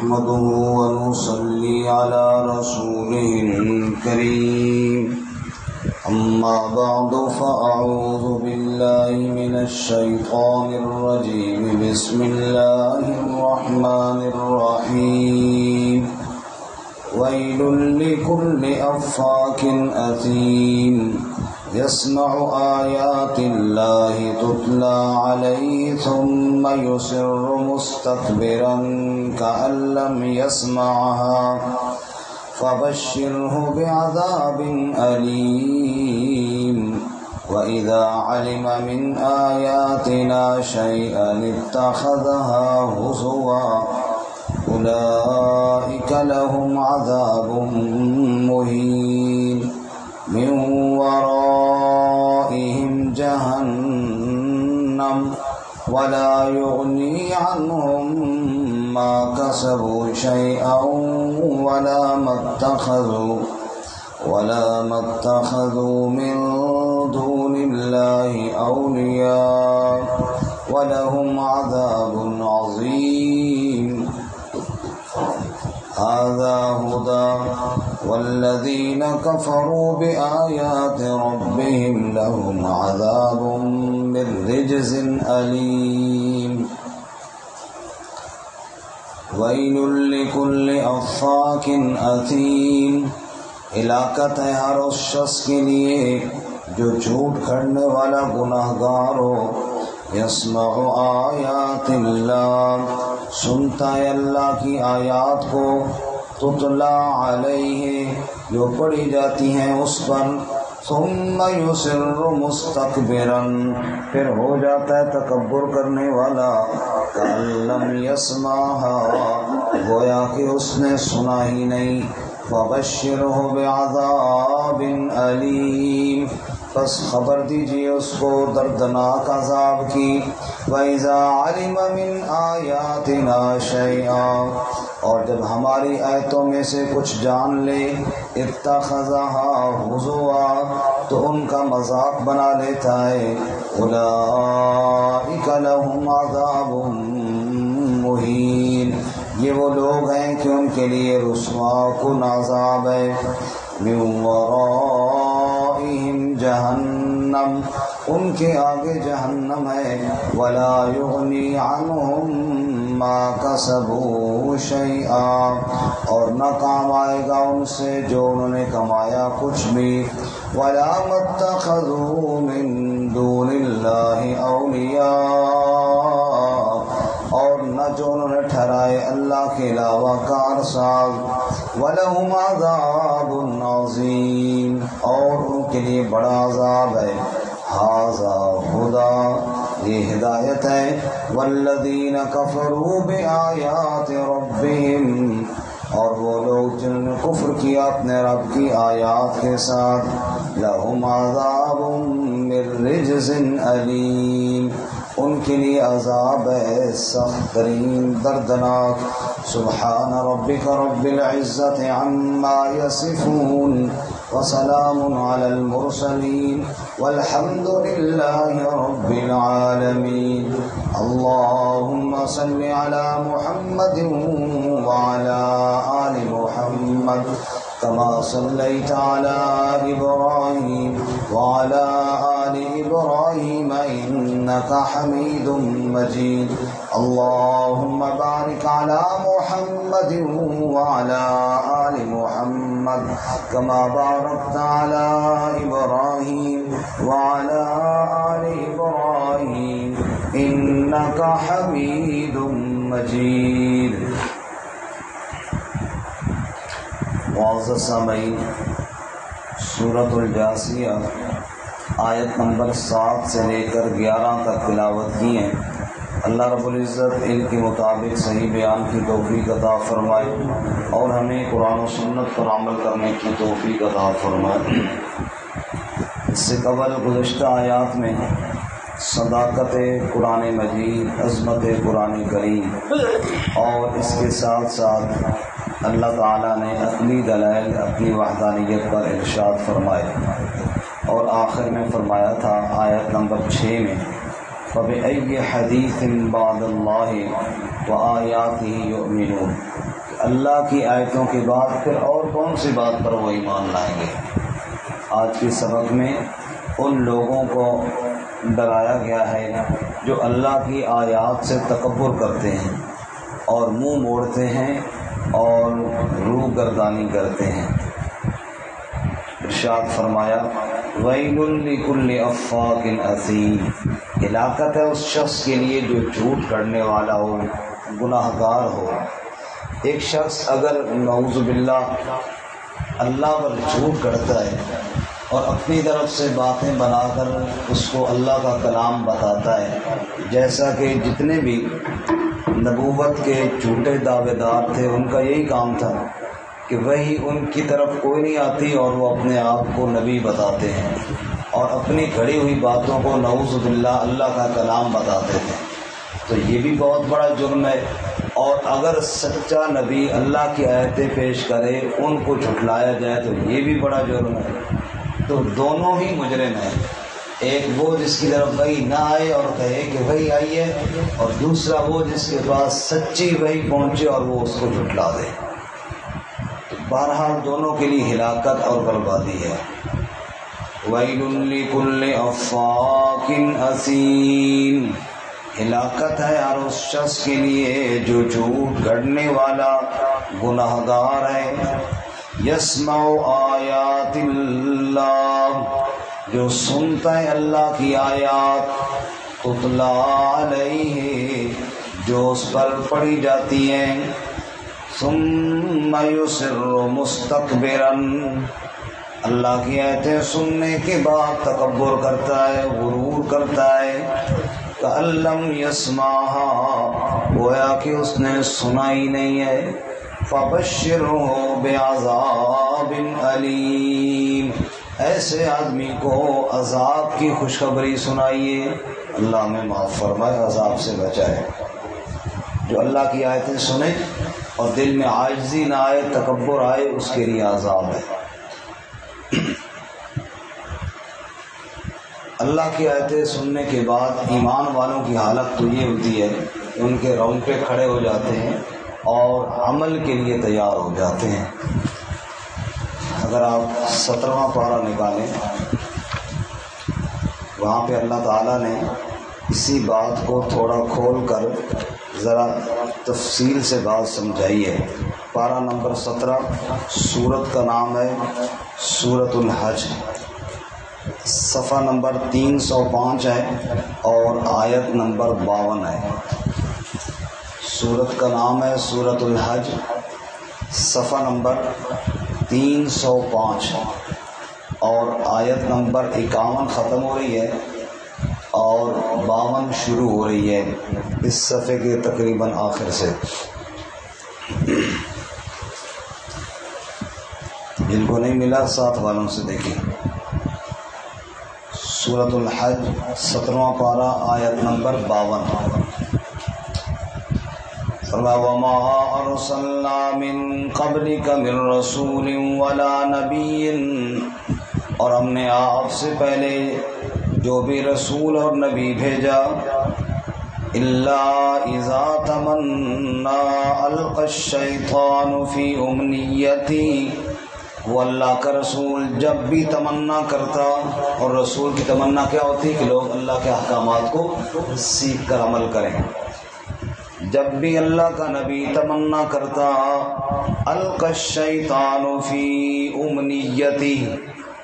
نحمده ونصلي على رسوله الكريم أما بعد فأعوذ بالله من الشيطان الرجيم بسم الله الرحمن الرحيم ويل لكل أفاك أثيم يسمع آيات الله تتلى عليه ثم يصر مستكبرا كأن لم يسمعها فبشره بعذاب أليم وإذا علم من آياتنا شيئا اتخذها هزوا أولئك لهم عذاب مهين من ورائهم جهنم ولا يغني عنهم ما كسبوا شيئا ولا ما اتخذوا من دون الله أولياء ولهم عذاب عظيم هذا هدى والذين كفروا بآيات ربهم لهم عذاب من رجز أليم ويل لكل أفاك أثيم ہلاکت ہے ہر اس شخص کے لیے جو جھوٹ کھڑنے والا گناہگار ہو یسمع آیات اللہ سنتا ہے اللہ کی آیات کو تتلا علیہ جو پڑھی جاتی ہیں اس پر ثم یصر مستکبرا پھر ہو جاتا ہے تکبر کرنے والا کأن لم یسمعها گویا کہ اس نے سنا ہی نہیں فبشرہ بعذاب علیم پس خبر دیجیے اس کو دردناک عذاب کی وَإِذَا عَلِمَ مِنْ آیَاتِنَا شَيْئًا اور جب ہماری آیتوں میں سے کچھ جان لے اتخذها ہزوا تو ان کا مذاق بنا لیتا ہے اولئک لهم عذاب مہین یہ وہ لوگ ہیں کہ ان کے لیے رسوا کن عذاب ہے من ورائہم جہنم ان کے آگے جہنم ہے ولا یغنی عنہم ما کسبوا شیئا اور نہ کام آئے گا ان سے جو انہوں نے کمایا کچھ بھی ولا متخذوا من دون اللہ اولیاء اور نہ جو انہوں نے ٹھہرائے اللہ کے علاوہ کارساز وَلَهُمْ عَذَابٌ عَظِيمٌ اور ان کے لیے بڑا عذاب ہے ھذا ھدی یہ ہدایت ہے وَالَّذِينَ كَفَرُوا بِآيَاتِ رَبِّهِمْ اور وہ لوگ جنہوں نے کفر کیا اپنے رب کی آیات کے ساتھ لَهُمْ عَذَابٌ مِّن رِجْزٍ أَلِيمٌ ان کے لیے عذاب ہے سخت ترین دردناک سبحان ربک رب العزت عما یصفون وسلام علی المرسلین والحمد للہ رب العالمین اللہم صل علی محمد وعلی آل محمد كما صليت على إبراهيم وعلى آل إبراهيم إنك حميد مجيد اللهم بارك على محمد وعلى آل محمد كما باركت على إبراهيم وعلى آل إبراهيم إنك حميد مجيد معزز سامعین سورۃ الجاثیہ آیت نمبر 7 سے لے کر 11 تک تلاوت کی ہیں اللہ رب العزت ان کے مطابق صحیح بیان کی توفیق عطا فرمائے اور ہمیں قرآن و سنت پر عمل کرنے کی توفیق عطا فرمائے اس سے قبل گزشتہ آیات میں صداقت قرآن مجید عظمت قرآن کریم اور اس کے ساتھ ساتھ اللہ تعالیٰ نے عقلی دلائل اپنی وحدانیت پر ارشاد فرمائے اور آخر میں فرمایا تھا آیت نمبر 6 میں فبأي حدیث بعد اللہ وآیاتہ یؤمنون، اللہ کی آیتوں کے بعد پھر اور کون سی بات پر وہ ایمان لائیں گے۔ آج کے سبق میں ان لوگوں کو ڈرایا گیا ہے جو اللہ کی آیات سے تکبر کرتے ہیں اور منہ موڑتے ہیں اور روح گردانی کرتے ہیں۔ ارشاد فرمایا ویل لکل افاک اثیم، ہلاکت ہے اس شخص کے لیے جو جھوٹ کرنے والا ہو، گناہ گار ہو۔ ایک شخص اگر نعوذ باللہ اللہ پر جھوٹ کرتا ہے اور اپنی طرف سے باتیں بنا کر اس کو اللہ کا کلام بتاتا ہے، جیسا کہ جتنے بھی نبوت کے جھوٹے دعوے دار تھے ان کا یہی کام تھا کہ وہی ان کی طرف کوئی نہیں آتی اور وہ اپنے آپ کو نبی بتاتے ہیں اور اپنی گھڑی ہوئی باتوں کو نعوذ باللہ اللہ کا کلام بتاتے تھے۔ تو یہ بھی بہت بڑا جرم ہے، اور اگر سچا نبی اللہ کی آیتیں پیش کرے ان کو جھٹلایا جائے تو یہ بھی بڑا جرم ہے۔ تو دونوں ہی مجرم ہیں، ایک وہ جس کی طرف وحی نہ آئے اور کہے کہ وحی آئی ہے، اور دوسرا وہ جس کے پاس سچی وحی پہنچے اور وہ اس کو جھٹلا دے۔ تو بہرحال دونوں کے لیے ہلاکت اور بربادی ہے۔ وَيْلٌ لِكُلِّ أَفَّاكٍ أَثِيمٍ، ہلاکت ہے ہر اس شخص کے لیے جو جھوٹ گڑنے والا گناہ گار ہے۔ یسمع آیات اللہ، جو سنتا ہے اللہ کی آیات، تتلا علیہ، جو اس پر پڑھی جاتی ہیں، ثم یصر مستکبرا، اللہ کی آیتیں سننے کے بعد تکبر کرتا ہے، غرور کرتا ہے، کأن لم یسمعها، گویا کہ اس نے سنا ہی نہیں ہے۔ فبشرہ بعذاب علیم، ایسے آدمی کو عذاب کی خوشخبری سنائیے، اللہ ہمیں معاف فرمائے، عذاب سے بچائے۔ جو اللہ کی آیتیں سنے اور دل میں عاجزی نہ آئے، تکبر آئے، اس کے لیے عذاب ہے۔ اللہ کی آیتیں سننے کے بعد ایمان والوں کی حالت تو یہ ہوتی ہے کہ ان کے رونگٹے کھڑے ہو جاتے ہیں اور عمل کے لیے تیار ہو جاتے ہیں۔ اگر آپ 17واں پارہ نکالیں، وہاں پہ اللہ تعالیٰ نے اسی بات کو تھوڑا کھول کر ذرا تفصیل سے بات سمجھائی ہے۔ پارہ نمبر 17، سورت کا نام ہے سورۃ الحج، صفحہ نمبر 305 ہے اور آیت نمبر 52 ہے۔ سورت کا نام ہے سورۃ الحج، صفحہ نمبر 305 اور آیت نمبر 51 ختم ہو رہی ہے اور 52 شروع ہو رہی ہے اس صفحے کے تقریباً آخر سے۔ جن کو نہیں ملا ساتھ والوں سے دیکھیں۔ سورۃ الحج 17واں پارہ آیت نمبر 52، فرمایا وَمَا أَرْسَلْنَا مِن قَبْلِكَ مِن رَّسُولٍ وَلَا نَبِيٍّ، اور ہم نے آپ سے پہلے جو بھی رسول اور نبی بھیجا، إِلَّا إِذَا تَمَنَّىٰ أَلْقَى الشَّيْطَانُ فِي أُمْنِيَّتِهِ، وہ اللہ کا رسول جب بھی تمنا کرتا، اور رسول کی تمنا کیا ہوتی ہے کہ لوگ اللہ کے احکامات کو سیکھ کر عمل کریں۔ جب بھی اللہ کا نبی تمنا کرتا، القى الشیطان فی امنیتہ،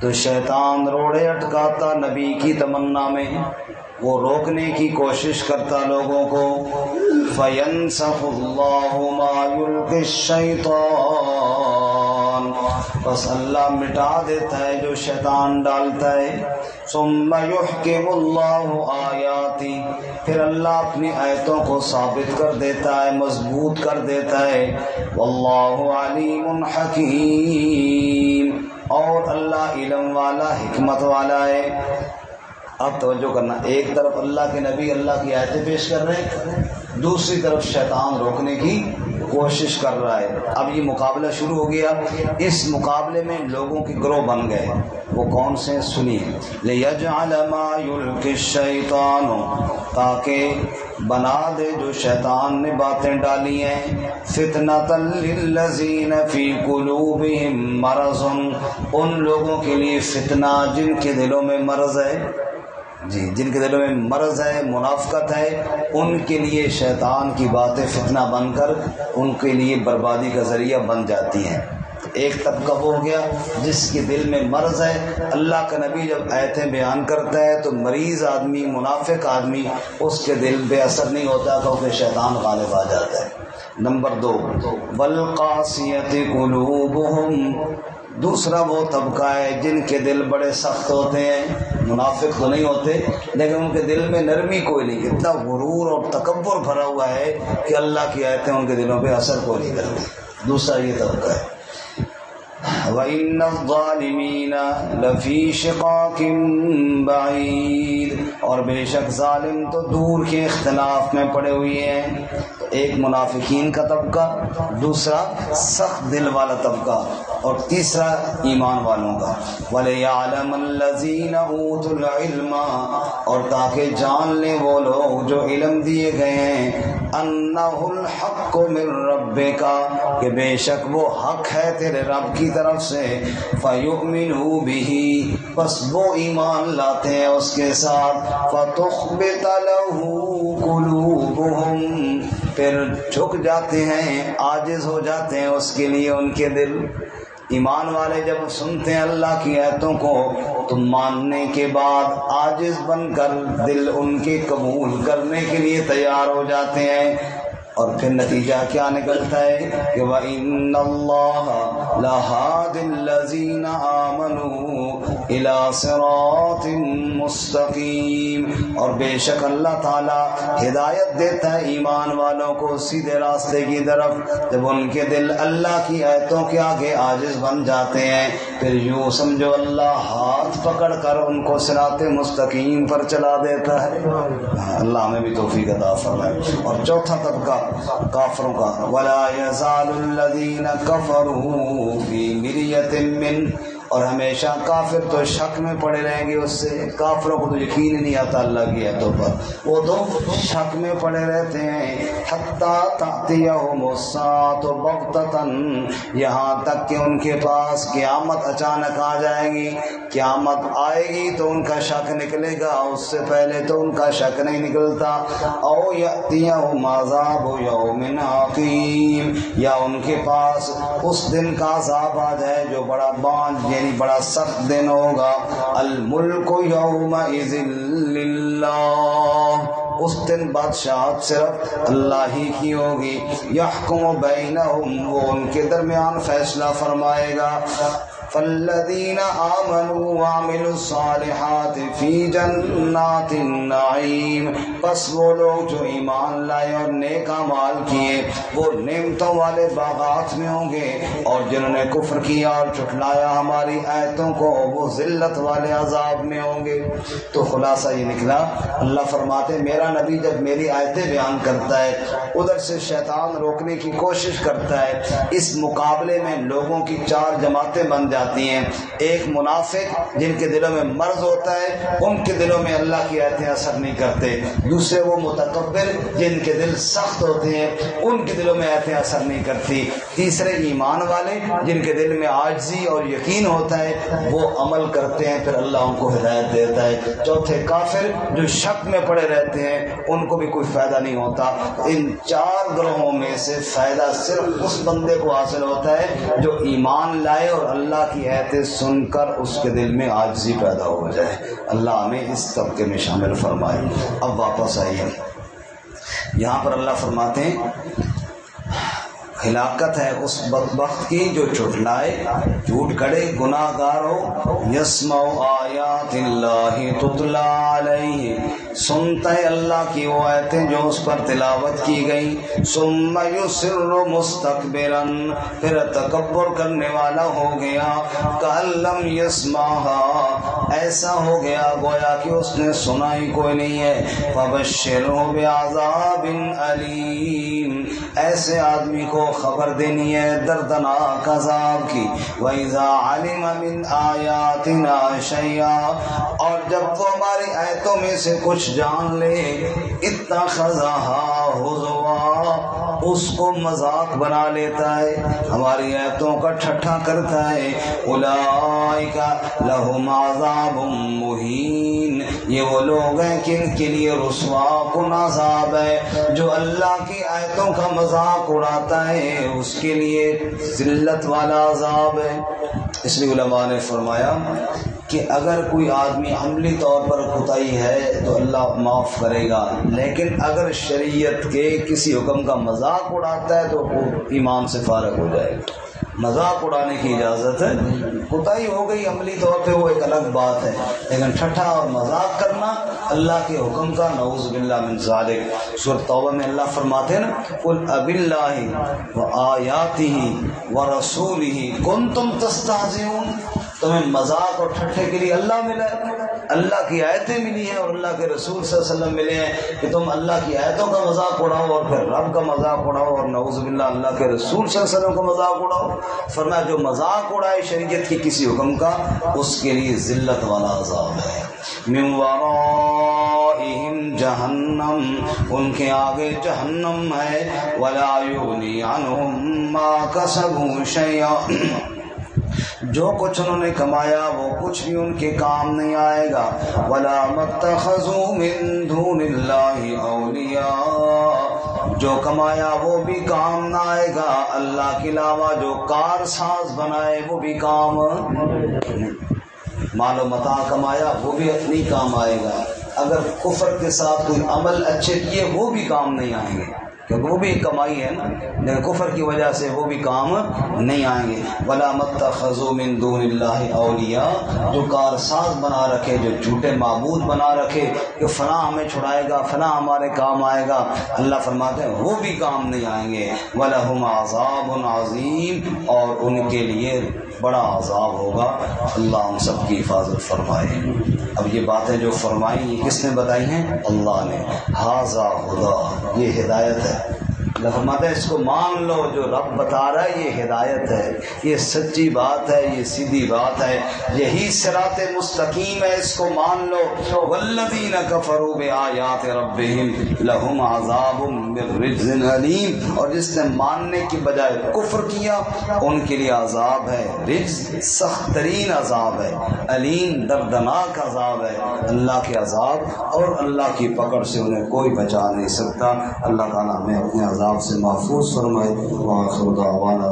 تو شیطان روڑے اٹکاتا نبی کی تمنا میں، وہ روکنے کی کوشش کرتا لوگوں کو۔ فینسخ اللہ ما یلقی الشیطان، بس اللہ مٹا دیتا ہے جو شیطان ڈالتا ہے۔ ثم یحکم اللہ آیاتی، پھر اللہ اپنی آیتوں کو ثابت کر دیتا ہے، مضبوط کر دیتا ہے۔ واللہ علیم حکیم، اور اللہ علم والا، حکمت والا ہے۔ اب توجہ کرنا، ایک طرف اللہ کے نبی اللہ کی آیتیں پیش کر رہے ہیں، دوسری طرف شیطان روکنے کی کوشش کر رہا ہے۔ اب یہ مقابلہ شروع ہو گیا، اس مقابلے میں لوگوں کے گروہ بن گئے۔ وہ کون سے؟ سنیے، لِيَجْعَلَ مَا يُلْقِي الشَّيْطَانُ، تاکہ بنا دے جو شیطان نے باتیں ڈالی ہیں، فِتْنَةً لِلَّذِينَ فِي قُلُوبِهِم مَرَضٌ، ان لوگوں کے لیے فتنہ جن کے دلوں میں مرض ہے، جی جن کے دلوں میں مرض ہے، منافقت ہے، ان کے لیے شیطان کی باتیں فتنہ بن کر ان کے لیے بربادی کا ذریعہ بن جاتی ہیں۔ ایک طبقہ وہ ہو گیا جس کے دل میں مرض ہے، اللہ کا نبی جب آیتیں بیان کرتا ہے تو مریض آدمی، منافق آدمی، اس کے دل بے اثر نہیں ہوتا کیونکہ شیطان غالب آ جاتا ہے۔ نمبر 2، وَالْقَاسِيَةِ قُلُوبُهُمْ، دوسرا وہ طبقہ ہے جن کے دل بڑے سخت ہوتے ہیں، منافق تو نہیں ہوتے لیکن ان کے دل میں نرمی کوئی نہیں، اتنا غرور اور تکبر بھرا ہوا ہے کہ اللہ کی آیتیں ان کے دلوں پہ اثر کوئی نہیں کرتی۔ دوسرا یہ طبقہ ہے۔ وَإِنَّ الظَّالِمِينَ لَفِي شِقَاقٍ بَعِيدٍ، اور بے شک ظالم تو دور کے اختلاف میں پڑے ہوئے ہیں۔ ایک منافقین کا طبقہ، دوسرا سخت دل والا طبقہ، اور تیسرا ایمان والوں کا۔ وَلِيَعْلَمَ الَّذِينَ أُوتُوا الْعِلْمَ، اور تاکہ جان لیں وہ لوگ جو علم دیے گئے ہیں، أَنَّهُ الْحَقُّ مِن رَبِّكَ، کہ بے شک وہ حق ہے تیرے رب کی طرف سے، فَيُؤْمِنُوا بِهِ، پس وہ ایمان لاتے ہیں اس کے ساتھ، فَتُخْبِتَ لَهُ قُلُوبُهُمْ، پھر جھک جاتے ہیں، عاجز ہو جاتے ہیں اس کے لیے ان کے دل۔ ایمان والے جب سنتے ہیں اللہ کی آیتوں کو تو ماننے کے بعد عاجز بن کر دل ان کے قبول کرنے کے لیے تیار ہو جاتے ہیں، اور پھر نتیجہ کیا نکلتا ہے کہ وَإِنَّ اللَّهَ لَهَادِ الَّذِينَ آمَنُوا إِلَىٰ صِرَاطٍ مُسْتَقِيمٍ، اور بے شک اللہ تعالیٰ ہدایت دیتا ہے ایمان والوں کو سیدھے راستے کی طرف۔ جب ان کے دل اللہ کی آیتوں کے آگے عاجز بن جاتے ہیں پھر یوں سمجھو اللہ ہاتھ پکڑ کر ان کو صراط مستقیم پر چلا دیتا ہے۔ اللہ ہمیں بھی توفیق عطا فرمائے۔ اور چوتھا طبقہ کافروں کا، وَلَا يَزَالُ الَّذِينَ كَفَرُوا فِي مِرْيَةٍ مِّنْهُ، اور ہمیشہ کافر تو شک میں پڑے رہیں گے اس سے۔ کافروں کو تو یقین ہی نہیں آتا اللہ کی آیتوں پر، وہ تو شک میں پڑے رہتے ہیں۔ حَتَّىٰ تَأْتِيَهُمُ السَّاعَةُ بَغْتَةً، یہاں تک کہ ان کے پاس قیامت اچانک آ جائے گی۔ قیامت آئے گی تو ان کا شک نکلے گا، اس سے پہلے تو ان کا شک نہیں نکلتا۔ أَوْ يَأْتِيَهُمْ عَذَابُ يَوْمٍ عَقِيمٍ، یا ان کے پاس اس دن کا عذاب آ جائے جو بڑا بانج یعنی بڑا سخت دن ہوگا۔ الملک یومئذ للہ، اس دن بادشاہت صرف اللہ ہی کی ہوگی۔ یحکم بینہم، وہ ان کے درمیان فیصلہ فرمائے گا۔ فالذین آمنوا وعملوا الصالحات فی جنات النعیم، پس وہ لوگ جو ایمان لائے اور نیک اعمال کیے وہ نعمتوں والے باغات میں ہوں گے، اور جنہوں نے کفر کیا اور جھٹلایا ہماری آیتوں کو وہ ذلت والے عذاب میں ہوں گے۔ تو خلاصہ یہ نکلا، اللہ فرماتے میرا نبی جب میری آیتیں بیان کرتا ہے ادھر سے شیطان روکنے کی کوشش کرتا ہے۔ اس مقابلے میں لوگوں کی چار جماعتیں بن جاتی ہیں۔ ایک منافق جن کے دلوں میں مرض ہوتا ہے، ان کے دلوں میں اللہ کی آیتیں اثر نہیں کرتے۔ دوسرے وہ متکبر جن کے دل سخت ہوتے ہیں، ان کے دلوں میں آیتیں اثر نہیں کرتی۔ تیسرے ایمان والے جن کے دل میں عاجزی اور یقین ہوتا ہے، وہ عمل کرتے ہیں، پھر اللہ ان کو ہدایت دیتا ہے۔ چوتھے کافر جو شک میں پڑے رہتے ہیں، ان کو بھی کوئی فائدہ نہیں ہوتا۔ ان چار گروہوں میں سے فائدہ صرف اس بندے کو حاصل ہوتا ہے جو ایمان لائے اور اللہ کی آیتیں سن کر اس کے دل میں عاجزی پیدا ہو جائے۔ اللہ ہمیں اس طبقے میں شامل فرمائے۔ اب واپس آئیے، یہاں پر اللہ فرماتے ہیں ہلاکت ہے اس بدبخت کی جو جھٹلائے، جھوٹ گڑے، گناہ گار ہو۔ یسمع آیات اللہ تتلی علیہ، سنتا ہے اللہ کی وہ آیتیں جو اس پر تلاوت کی گئی۔ ثم یصر مستکبرا، پھر تکبر کرنے والا ہو گیا۔ کأن لم یسمعها، ایسا ہو گیا گویا کہ اس نے سنا ہی کوئی نہیں ہے۔ فبشرہ بعذاب علیم، ایسے آدمی کو خبر دینی ہے دردناک عذاب کی۔ وَإِذَا عَلِمَ مِنْ آيَاتِنَا شَيْئًا، اور جب وہ ہماری آیتوں میں سے کچھ جان لے، اتخذها ہزوا، اس کو مذاق بنا لیتا ہے، ہماری آیتوں کا ٹھٹھا کرتا ہے۔ اولئک لہم عذاب مہین، یہ وہ لوگ ہیں کہ ان کے لیے رسوا کن عذاب ہے۔ جو اللہ کی آیتوں کا مذاق اڑاتا ہے اس کے لیے ذلت والا عذاب ہے۔ اس لیے علماء نے فرمایا کہ اگر کوئی آدمی عملی طور پر کوتاہی ہے تو اللہ معاف کرے گا، لیکن اگر شریعت کے کسی حکم کا مذاق اڑاتا ہے تو وہ ایمان سے فارغ ہو جائے گا۔ مذاق اڑانے کی اجازت ہے، کوتاہی ہو گئی عملی طور پہ وہ ایک الگ بات ہے، لیکن ٹھٹھا اور مذاق کرنا اللہ کے حکم کا نعوذ باللہ من ذالک۔ سورۃ توبہ میں اللہ فرماتے ہیں نا، قل اب اللہ وآیاتہ ورسولہ کنتم تستہزئون، تمہیں مذاق اور ٹھٹھے کے لیے اللہ ملا ہے، اللہ کی آیتیں ملی ہیں اور اللہ کے رسول صلی اللہ علیہ وسلم ملے ہیں کہ تم اللہ کی آیتوں کا مذاق اڑاؤ اور پھر رب کا مذاق اڑاؤ اور نعوذ باللہ اللہ کے رسول صلی اللہ علیہ وسلم کا مذاق اڑاؤ۔ فرمایا جو مذاق اڑائے شریعت کے کسی حکم کا اس کے لیے ذلت والا عذاب ہے۔ من ورائہم جہنم، ان کے آگے جہنم ہے۔ ولا یغنی عنہم ما کسبوا شیئا، جو کچھ انہوں نے کمایا وہ کچھ بھی ان کے کام نہیں آئے گا۔ وَلَا مَتَّخَذُوا مِن دُونِ اللَّهِ أَوْلِيَاءَ، جو کمایا وہ بھی کام نہ آئے گا، اللہ کے علاوہ جو کار ساز بنائے وہ بھی کام نہیں۔ مال و متاع کمایا وہ بھی اپنی کام آئے گا، اگر کفر کے ساتھ کوئی عمل اچھے کیے وہ بھی کام نہیں آئیں گے، کیونکہ وہ بھی کمائی ہے نا، لیکن کفر کی وجہ سے وہ بھی کام نہیں آئیں گے۔ وَلَا مَتَّخَذُوا مِن دُونِ اللَّهِ أَوْلِيَاءَ، جو کارساز بنا رکھے، جو جھوٹے معبود بنا رکھے کہ فلاں ہمیں چھڑائے گا، فلاں ہمارے کام آئے گا، اللہ فرماتے ہیں وہ بھی کام نہیں آئیں گے۔ وَلَهُمْ عَذَابٌ عَظِيمٌ، اور ان کے لیے بڑا عذاب ہوگا۔ اللہ ہم سب کی حفاظت فرمائے۔ اب یہ باتیں جو فرمائیں یہ کس نے بتائی ہیں؟ اللہ نے۔ ھذا ھدیٰ، یہ ہدایت ہے۔ اللہ فرماتا ہے اس کو مان لو، جو رب بتا رہا ہے یہ ہدایت ہے، یہ سچی بات ہے، یہ سیدھی بات ہے، یہی صراط مستقیم ہے، اس کو مان لو۔ والذین کفروا بآیات ربہم لہم عذاب من رجز علیم، اور جس نے ماننے کی بجائے کفر کیا ان کے لیے عذاب ہے، رجز سخت ترین عذاب ہے، علیم دردناک عذاب ہے۔ اللہ کے عذاب اور اللہ کی پکڑ سے انہیں کوئی بچا نہیں سکتا۔ اللہ تعالیٰ ہمیں اپنے عذاب سے محفوظ فرمائے۔ وآخر دعوانا